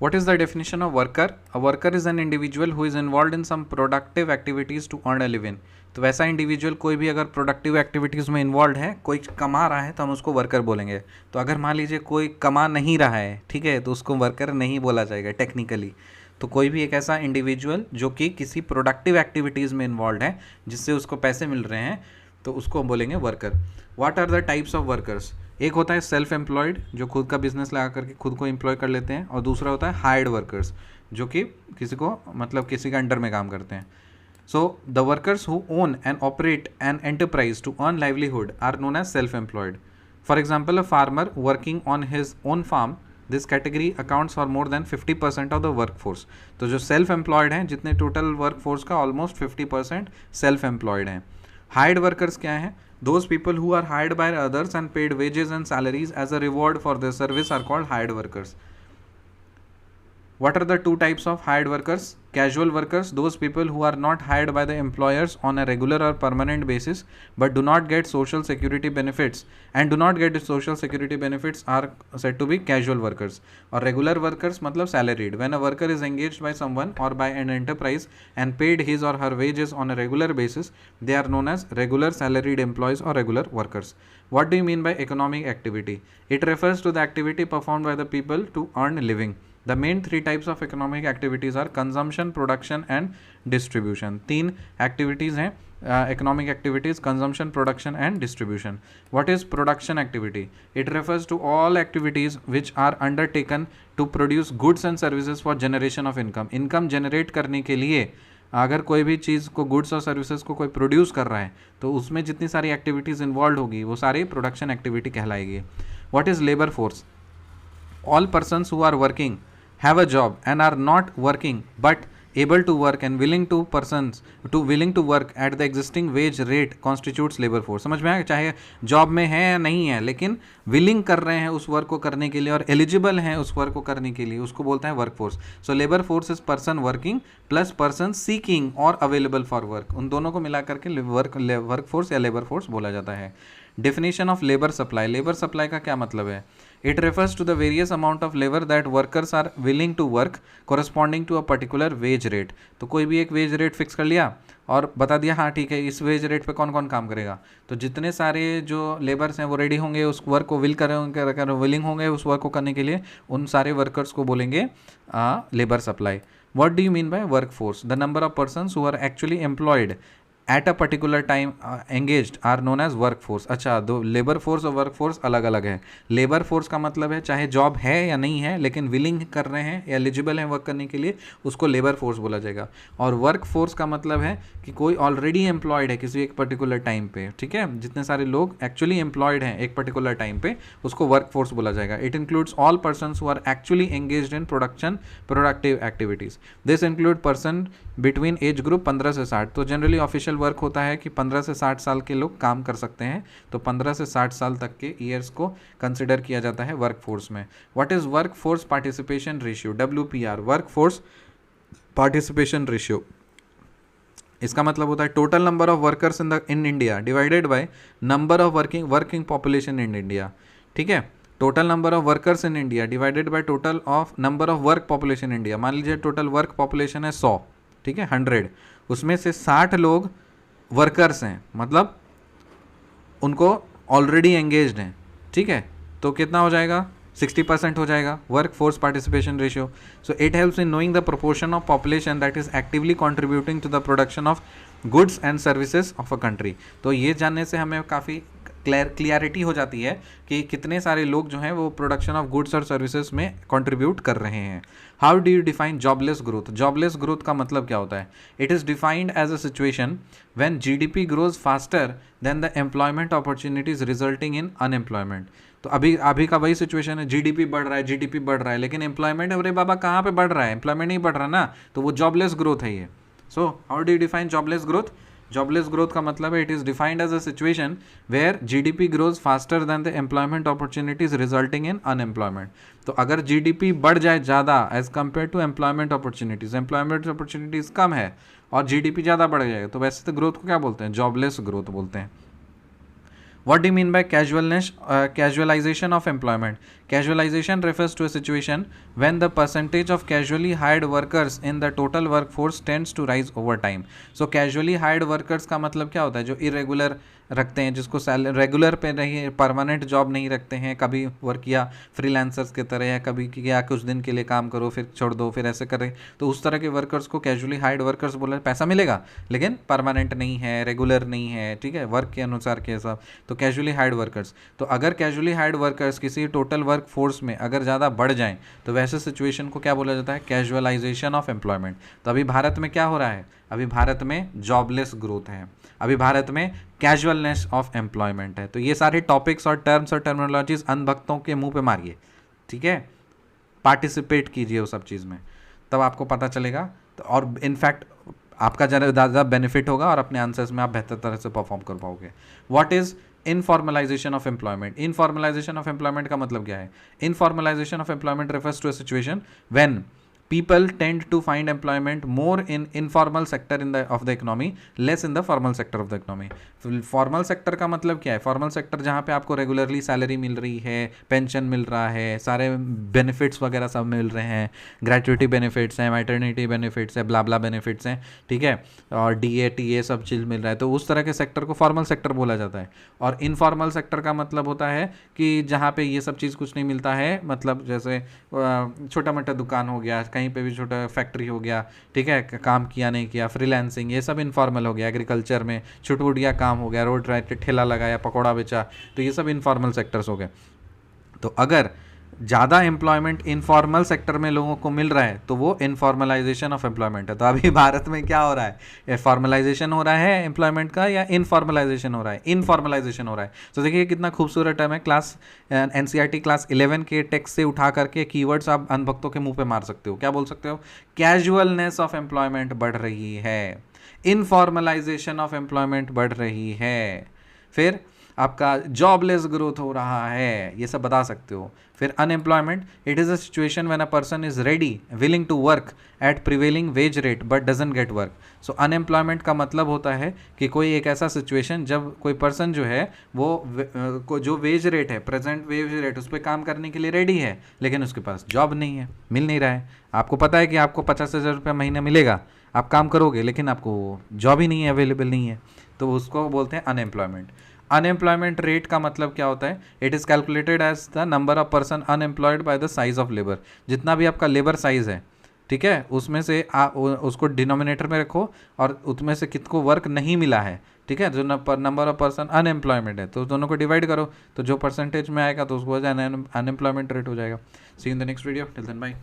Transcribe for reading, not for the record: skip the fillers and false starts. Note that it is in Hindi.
What is the definition of worker? A worker is an individual who is involved in some productive activities to earn a living. तो वैसा इंडिविजुअल कोई भी अगर प्रोडक्टिव एक्टिविटीज़ में इन्वॉल्व है, कोई कमा रहा है, तो हम उसको वर्कर बोलेंगे. तो अगर मान लीजिए कोई कमा नहीं रहा है, ठीक है, तो उसको वर्कर नहीं बोला जाएगा टेक्निकली. तो कोई भी एक ऐसा इंडिविजुअल जो कि किसी प्रोडक्टिव एक्टिविटीज़ में इन्वॉल्व है जिससे उसको पैसे मिल रहे हैं, तो उसको बोलेंगे worker. What are the types of workers? एक होता है सेल्फ एम्प्लॉयड, जो खुद का बिजनेस लगा करके खुद को एम्प्लॉय कर लेते हैं, और दूसरा होता है हायर्ड वर्कर्स, जो कि किसी को मतलब किसी के अंडर में काम करते हैं. So the workers who own and operate an enterprise to earn livelihood are known as self employed. For example, a farmer working on his own farm, this category accounts for more than 50% of the work force. तो जो सेल्फ एम्प्लॉयड हैं, जितने टोटल वर्क फोर्स का ऑलमोस्ट 50% सेल्फ एम्प्लॉयड हैं. हायर्ड वर्कर्स क्या हैं? Those people who are hired by others and paid wages and salaries as a reward for their service are called hired workers. What are the two types of hired workers? Casual workers, those people who are not hired by the employers on a regular or permanent basis but do not get social security benefits are said to be casual workers. Or regular workers मतलब salaried. When a worker is engaged by someone or by an enterprise and paid his or her wages on a regular basis, they are known as regular salaried employees or regular workers. What do you mean by economic activity? It refers to the activity performed by the people to earn a living. The main three types of economic activities are consumption, production and distribution. तीन activities हैं economic activities: consumption, production and distribution. What is production activity? It refers to all activities which are undertaken to produce goods and services for generation of income. Income generate करने के लिए अगर कोई भी चीज़ को, गुड्स और सर्विसेज को कोई प्रोड्यूस कर रहा है, तो उसमें जितनी सारी एक्टिविटीज़ इन्वॉल्व होगी वो सारी प्रोडक्शन एक्टिविटी कहलाएगी. What is labor force? All persons who are working, have a job and are not working but able to work and willing to work at the existing wage rate constitutes labor force. समझ में आया? चाहे जॉब में है या नहीं है, लेकिन विलिंग कर रहे हैं उस वर्क को करने के लिए और एलिजिबल हैं उस वर्क को करने के लिए, उसको बोलते हैं work force. So labour force is person working plus person seeking और अवेलेबल फॉर वर्क. उन दोनों को मिला करके वर्क फोर्स या लेबर फोर्स बोला जाता है. Definition of labour supply. Labour supply का क्या मतलब है? It refers to the various amount of labor that workers are willing to work corresponding to a particular wage rate. तो कोई भी एक वेज रेट फिक्स कर लिया और बता दिया हाँ ठीक है इस वेज रेट पे कौन कौन काम करेगा. तो जितने सारे जो लेबर्स हैं वो रेडी होंगे उस वर्क को विलिंग होंगे उस वर्क को करने के लिए, उन सारे वर्कर्स को बोलेंगे labour supply. What do you mean by workforce? The number of persons who are actually employed at a particular time engaged are known as work force. अच्छा, दो लेबर फोर्स और वर्क फोर्स अलग अलग है. लेबर फोर्स का मतलब है चाहे जॉब है या नहीं है लेकिन विलिंग कर रहे हैं या एलिजिबल हैं वर्क करने के लिए, उसको लेबर फोर्स बोला जाएगा. और वर्क फोर्स का मतलब है कि कोई ऑलरेडी एम्प्लॉयड है किसी एक पर्टिकुलर टाइम पे, ठीक है, जितने सारे लोग एक्चुअली एम्प्लॉयड हैं एक पर्टिकुलर टाइम पे, उसको वर्क फोर्स बोला जाएगा. It includes all persons who are actually engaged in productive activities. This include person between age group 15 से 60. तो जनरली ऑफिशियल वर्क होता है कि 15 से 60 साल के लोग काम कर सकते हैं, तो 15 से 60 साल तक के ईयर्स को कंसिडर किया जाता है वर्क फोर्स में. What is work force participation ratio? WPR, work force participation ratio. इसका मतलब होता है total number of workers in India divided by number of working population in India. ठीक है, total number of workers in India divided by total of number of work population India. मान लीजिए टोटल वर्क पॉपुलेशन है 100, ठीक है, 100, उसमें से 60 लोग वर्कर्स हैं, मतलब उनको ऑलरेडी एंगेज्ड हैं, ठीक है, तो कितना हो जाएगा? 60% हो जाएगा work force participation ratio. So it helps in knowing the proportion of population that is actively contributing to the production of goods and services of a country. तो ये जानने से हमें काफ़ी क्लियरिटी हो जाती है कि कितने सारे लोग जो हैं वो प्रोडक्शन ऑफ गुड्स और सर्विसेज में कंट्रीब्यूट कर रहे हैं. How do you define jobless growth? Jobless growth का मतलब क्या होता है? It is defined as a situation when GDP grows faster than the employment opportunities resulting in unemployment. तो अभी का वही सिचुएशन है, GDP बढ़ रहा है लेकिन एम्प्लॉयमेंट, अरे बाबा कहाँ पे बढ़ रहा है? एम्प्लॉयमेंट नहीं बढ़ रहा ना, तो वो जॉबलेस ग्रोथ है ये. So how do you define jobless growth? Jobless growth का मतलब है it is defined as a situation where GDP grows faster than the employment opportunities resulting in unemployment. तो अगर GDP बढ़ जाए ज़्यादा as compare to employment opportunities कम है और GDP ज़्यादा बढ़ जाएगा, तो वैसे तो ग्रोथ को क्या बोलते हैं? जॉबलेस ग्रोथ बोलते हैं. What do you mean by casualization of employment? Casualization refers to a situation when the percentage of casually hired workers in the total workforce tends to rise over time. So casually hired workers का मतलब क्या होता है? जो irregular रखते हैं, जिसको रेगुलर पे नहीं, परमानेंट जॉब नहीं रखते हैं, कभी वर्क किया फ्रीलांसर्स की तरह, या कभी किया कुछ दिन के लिए काम करो फिर छोड़ दो फिर ऐसे करें, तो उस तरह के वर्कर्स को कैजुअली हायर्ड वर्कर्स बोला। पैसा मिलेगा लेकिन परमानेंट नहीं है, रेगुलर नहीं है, ठीक है, वर्क के अनुसार के हिसाब, तो कैजुअली हायर्ड वर्कर्स। तो अगर कैजुअली हायर्ड वर्कर्स किसी टोटल वर्क फोर्स में अगर ज़्यादा बढ़ जाएं तो वैसे सिचुएशन को क्या बोला जाता है? Casualisation of employment. तो अभी भारत में क्या हो रहा है? अभी भारत में जॉबलेस ग्रोथ है, अभी भारत में कैजुअलनेस ऑफ एम्प्लॉयमेंट है। तो ये सारे टॉपिक्स और टर्म्स और टर्मिनोलॉजीज अनभक्तों के मुंह पे मारिए, ठीक है, पार्टिसिपेट कीजिए उस सब चीज़ में, तब आपको पता चलेगा। तो और इनफैक्ट आपका ज़्यादा बेनिफिट होगा और अपने आंसर्स में आप बेहतर तरह से परफॉर्म कर पाओगे। What is informalisation of employment? Informalisation of employment का मतलब क्या है? Informalisation of employment refers to a situation when people tend to find employment more in informal sector of the economy, less in the formal sector of the economy. Formal sector का मतलब क्या है? फॉर्मल सेक्टर जहाँ पे आपको रेगुलरली सैलरी मिल रही है, पेंशन मिल रहा है, सारे बेनिफिट्स वगैरह सब मिल रहे हैं, ग्रेचुइटी बेनिफिट्स हैं, मैटरनिटी बेनिफिट्स है, ब्ला ब्ला बेनिफिट्स हैं, ठीक है, और DA TA सब चीज़ मिल रहा है, तो उस तरह के सेक्टर को फॉर्मल सेक्टर बोला जाता है। और इनफॉर्मल सेक्टर का मतलब होता है कि जहाँ पे ये सब चीज़ कुछ नहीं मिलता है, मतलब जैसे छोटा मोटा दुकान हो गया, कहीं पे भी छोटा फैक्ट्री हो गया, ठीक है, काम किया नहीं किया, फ्रीलांसिंग, ये सब इनफॉर्मल हो गया। एग्रीकल्चर में छोटा काम हो गया, रोड राइट ठेला लगाया, पकौड़ा बेचा, तो ये सब इनफॉर्मल सेक्टर्स हो गए। तो अगर ज़्यादा एम्प्लॉयमेंट इनफॉर्मल सेक्टर में लोगों को मिल रहा है तो वो इनफॉर्मलाइजेशन ऑफ एम्प्लॉयमेंट है। तो अभी भारत में क्या हो रहा है? फॉर्मलाइजेशन हो रहा है एम्प्लॉयमेंट का या इनफॉर्मलाइजेशन हो रहा है? इनफॉर्मलाइजेशन हो रहा है। तो देखिए कितना खूबसूरत टर्म है, क्लास NCERT क्लास 11 के टेक्स्ट से उठा करके कीवर्ड्स आप अनभक्तों के मुंह पे मार सकते हो। क्या बोल सकते हो? कैजुअलनेस ऑफ एम्प्लॉयमेंट बढ़ रही है, इनफॉर्मलाइजेशन ऑफ एम्प्लॉयमेंट बढ़ रही है, फिर आपका जॉबलेस ग्रोथ हो रहा है, ये सब बता सकते हो। फिर unemployment, it is a situation when a person is ready willing to work at prevailing wage rate but doesn't get work. So unemployment का मतलब होता है कि कोई एक ऐसा सिचुएशन जब कोई पर्सन जो है वो जो वेज रेट है, प्रेजेंट वेज रेट, उस पर काम करने के लिए रेडी है, लेकिन उसके पास जॉब नहीं है, मिल नहीं रहा है। आपको पता है कि आपको 50,000 रुपये महीना मिलेगा, आप काम करोगे, लेकिन आपको जॉब ही नहीं है, अवेलेबल नहीं है, तो उसको बोलते हैं अनएम्प्लॉयमेंट। अनएम्प्लॉयमेंट रेट का मतलब क्या होता है? It is calculated as the number of person unemployed by the size of labour. जितना भी आपका लेबर साइज है, ठीक है, उसमें से उसको डिनोमिनेटर में रखो और उसमें से कितको वर्क नहीं मिला है, ठीक है, जो नंबर ऑफ पर्सन अनएम्प्लॉयमेंट है, तो दोनों को डिवाइड करो, तो जो परसेंटेज में आएगा तो उसको अनएम्प्लॉयमेंट रेट हो जाएगा। See in the next video, till then bye.